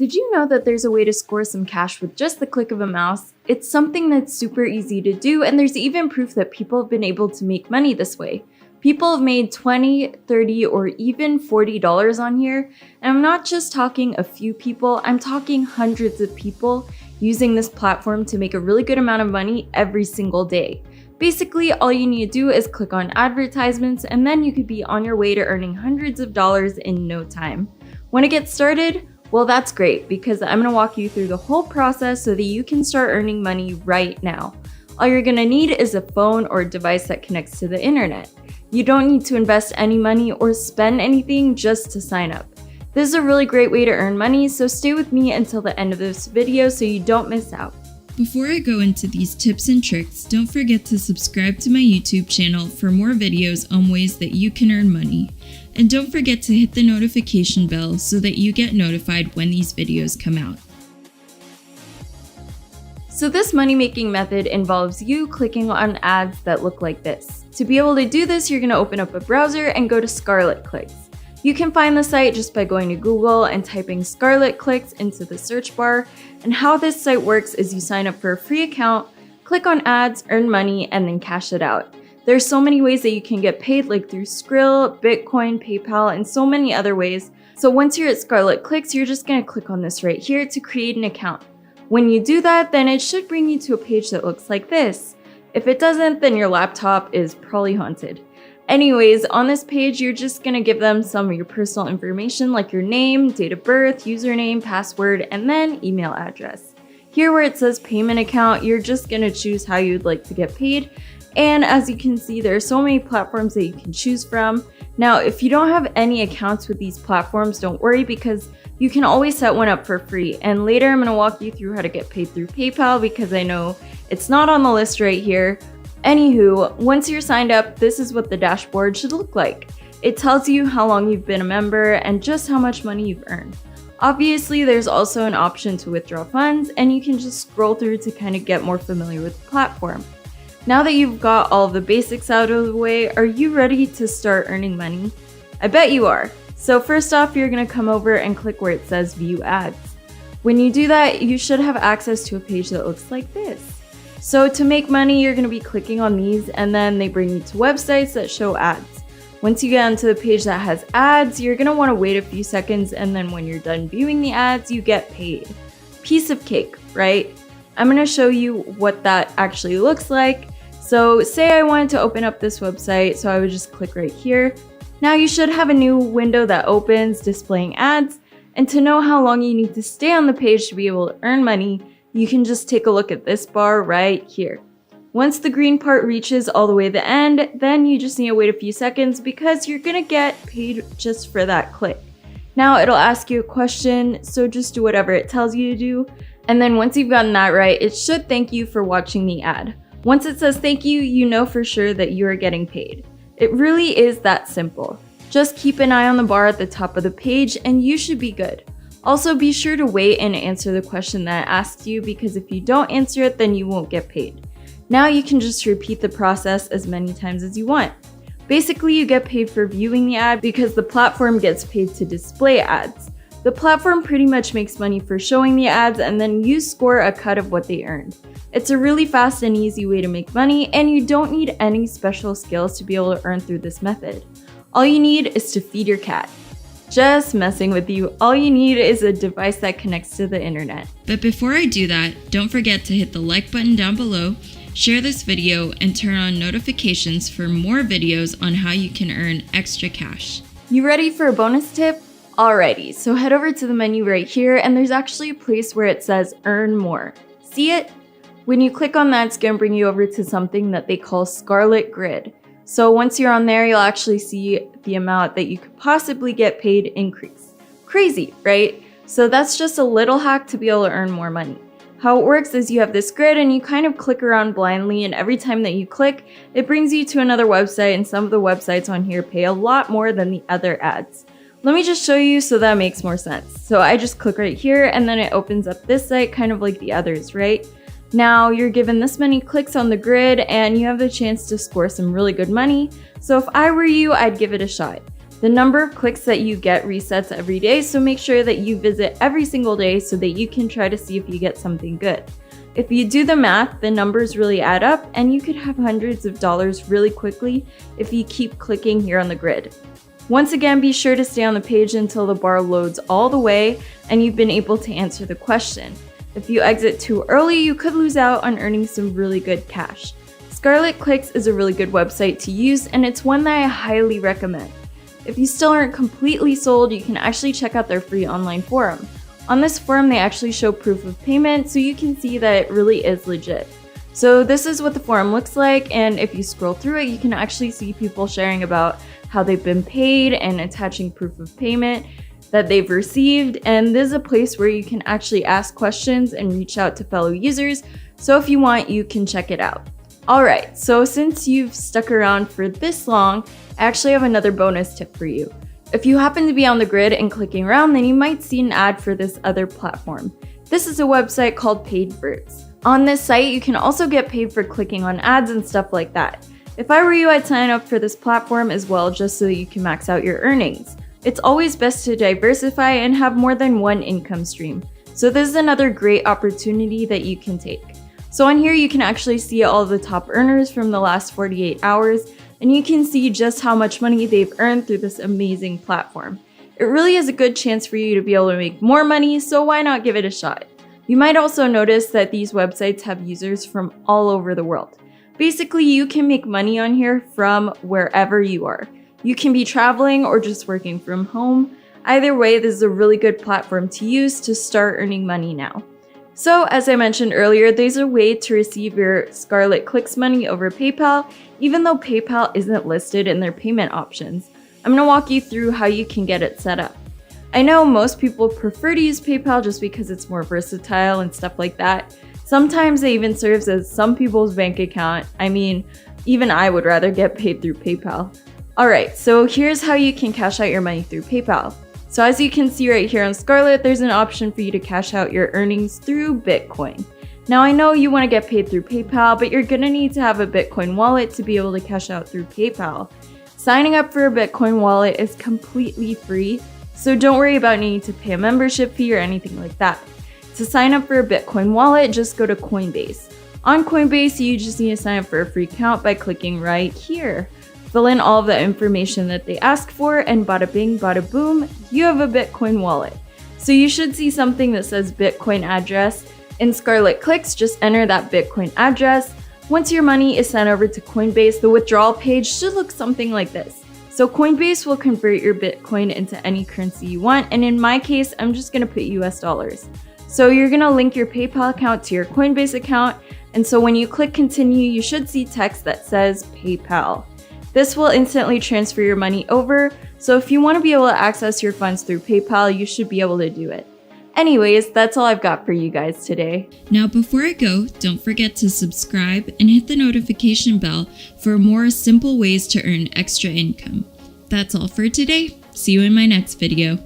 Did you know that there's a way to score some cash with just the click of a mouse? It's something that's super easy to do, and there's even proof that people have been able to make money this way. People have made $20, $30, or even $40 on here, and I'm not just talking a few people, I'm talking hundreds of people using this platform to make a really good amount of money every single day. Basically, all you need to do is click on advertisements, and then you could be on your way to earning hundreds of dollars in no time. Want to get started? Well, that's great, because I'm going to walk you through the whole process so that you can start earning money right now. All you're going to need is a phone or a device that connects to the internet. You don't need to invest any money or spend anything just to sign up. This is a really great way to earn money, so stay with me until the end of this video so you don't miss out. Before I go into these tips and tricks, don't forget to subscribe to my YouTube channel for more videos on ways that you can earn money. And don't forget to hit the notification bell so that you get notified when these videos come out. So this money-making method involves you clicking on ads that look like this. To be able to do this, you're going to open up a browser and go to Scarlet Clicks. You can find the site just by going to Google and typing Scarlet Clicks into the search bar. And how this site works is you sign up for a free account, click on ads, earn money, and then cash it out. There's so many ways that you can get paid, like through Skrill, Bitcoin, PayPal, and so many other ways. So once you're at Scarlet Clicks, you're just going to click on this right here to create an account. When you do that, then it should bring you to a page that looks like this. If it doesn't, then your laptop is probably haunted. Anyways, on this page, you're just going to give them some of your personal information like your name, date of birth, username, password, and then email address. Here where it says payment account, you're just going to choose how you'd like to get paid. And as you can see, there are so many platforms that you can choose from. Now, if you don't have any accounts with these platforms, don't worry because you can always set one up for free. And later I'm going to walk you through how to get paid through PayPal because I know it's not on the list right here. Anywho, once you're signed up, this is what the dashboard should look like. It tells you how long you've been a member and just how much money you've earned. Obviously, there's also an option to withdraw funds, and you can just scroll through to kind of get more familiar with the platform. Now that you've got all of the basics out of the way, are you ready to start earning money? I bet you are. So first off, you're going to come over and click where it says View Ads. When you do that, you should have access to a page that looks like this. So to make money, you're going to be clicking on these and then they bring you to websites that show ads. Once you get onto the page that has ads, you're going to want to wait a few seconds and then when you're done viewing the ads, you get paid. Piece of cake, right? I'm going to show you what that actually looks like. So say I wanted to open up this website, so I would just click right here. Now you should have a new window that opens displaying ads, and to know how long you need to stay on the page to be able to earn money, you can just take a look at this bar right here. Once the green part reaches all the way to the end, then you just need to wait a few seconds because you're gonna get paid just for that click. Now it'll ask you a question, so just do whatever it tells you to do. And then once you've gotten that right, it should thank you for watching the ad. Once it says thank you, you know for sure that you are getting paid. It really is that simple. Just keep an eye on the bar at the top of the page and you should be good. Also, be sure to wait and answer the question that it asks you because if you don't answer it, then you won't get paid. Now you can just repeat the process as many times as you want. Basically, you get paid for viewing the ad because the platform gets paid to display ads. The platform pretty much makes money for showing the ads and then you score a cut of what they earned. It's a really fast and easy way to make money and you don't need any special skills to be able to earn through this method. All you need is to feed your cat. Just messing with you, all you need is a device that connects to the internet. But before I do that, don't forget to hit the like button down below, share this video, and turn on notifications for more videos on how you can earn extra cash. You ready for a bonus tip? Alrighty, so head over to the menu right here and there's actually a place where it says Earn More. See it? When you click on that, it's going to bring you over to something that they call Scarlet Grid. So once you're on there, you'll actually see the amount that you could possibly get paid increase. Crazy, right? So that's just a little hack to be able to earn more money. How it works is you have this grid and you kind of click around blindly, and every time that you click, it brings you to another website, and some of the websites on here pay a lot more than the other ads. Let me just show you so that makes more sense. So I just click right here and then it opens up this site kind of like the others, right? Now you're given this many clicks on the grid and you have the chance to score some really good money. So if I were you, I'd give it a shot. The number of clicks that you get resets every day, so make sure that you visit every single day so that you can try to see if you get something good. If you do the math, the numbers really add up and you could have hundreds of dollars really quickly if you keep clicking here on the grid. Once again, be sure to stay on the page until the bar loads all the way and you've been able to answer the question. If you exit too early, you could lose out on earning some really good cash. Scarlet Clicks is a really good website to use and it's one that I highly recommend. If you still aren't completely sold, you can actually check out their free online forum. On this forum, they actually show proof of payment so you can see that it really is legit. So this is what the forum looks like, and if you scroll through it, you can actually see people sharing about how they've been paid and attaching proof of payment that they've received, and this is a place where you can actually ask questions and reach out to fellow users, so if you want, you can check it out. Alright, so since you've stuck around for this long, I actually have another bonus tip for you. If you happen to be on the grid and clicking around, then you might see an ad for this other platform. This is a website called Paidverts. On this site, you can also get paid for clicking on ads and stuff like that. If I were you, I'd sign up for this platform as well just so you can max out your earnings. It's always best to diversify and have more than one income stream. So this is another great opportunity that you can take. So on here, you can actually see all the top earners from the last 48 hours, and you can see just how much money they've earned through this amazing platform. It really is a good chance for you to be able to make more money, so why not give it a shot? You might also notice that these websites have users from all over the world. Basically, you can make money on here from wherever you are. You can be traveling or just working from home. Either way, this is a really good platform to use to start earning money now. So as I mentioned earlier, there's a way to receive your Scarlet Clicks money over PayPal, even though PayPal isn't listed in their payment options. I'm going to walk you through how you can get it set up. I know most people prefer to use PayPal just because it's more versatile and stuff like that. Sometimes it even serves as some people's bank account. I mean, even I would rather get paid through PayPal. Alright, so here's how you can cash out your money through PayPal. So as you can see right here on Scarlet, there's an option for you to cash out your earnings through Bitcoin. Now I know you want to get paid through PayPal, but you're going to need to have a Bitcoin wallet to be able to cash out through PayPal. Signing up for a Bitcoin wallet is completely free, so don't worry about needing to pay a membership fee or anything like that. To sign up for a Bitcoin wallet, just go to Coinbase. On Coinbase, you just need to sign up for a free account by clicking right here. Fill in all of the information that they ask for, and bada bing, bada boom, you have a Bitcoin wallet. So you should see something that says Bitcoin address. In Scarlet Clicks, just enter that Bitcoin address. Once your money is sent over to Coinbase, the withdrawal page should look something like this. So Coinbase will convert your Bitcoin into any currency you want, and in my case, I'm just gonna put US dollars. So you're gonna link your PayPal account to your Coinbase account, and so when you click continue, you should see text that says PayPal. This will instantly transfer your money over, so if you want to be able to access your funds through PayPal, you should be able to do it. Anyways, that's all I've got for you guys today. Now before I go, don't forget to subscribe and hit the notification bell for more simple ways to earn extra income. That's all for today. See you in my next video.